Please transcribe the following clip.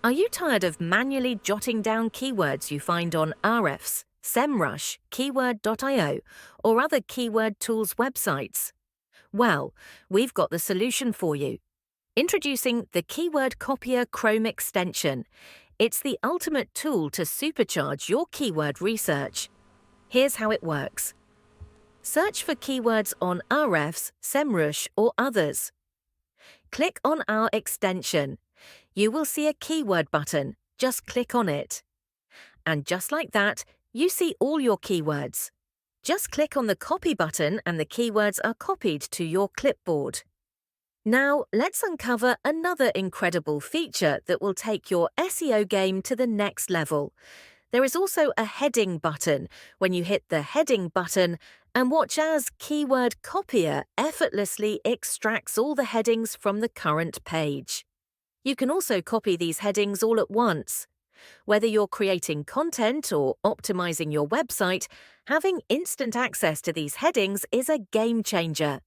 Are you tired of manually jotting down keywords you find on Ahrefs, SEMrush, Keyword.io, or other keyword tools websites? Well, we've got the solution for you. Introducing the Keyword Copier Chrome extension. It's the ultimate tool to supercharge your keyword research. Here's how it works. Search for keywords on Ahrefs, SEMrush, or others. Click on our extension. You will see a keyword button. Just click on it. And just like that, you see all your keywords. Just click on the copy button and the keywords are copied to your clipboard. Now, let's uncover another incredible feature that will take your SEO game to the next level. There is also a heading button. When you hit the heading button, and watch as Keyword Copier effortlessly extracts all the headings from the current page. You can also copy these headings all at once. Whether you're creating content or optimizing your website, having instant access to these headings is a game changer.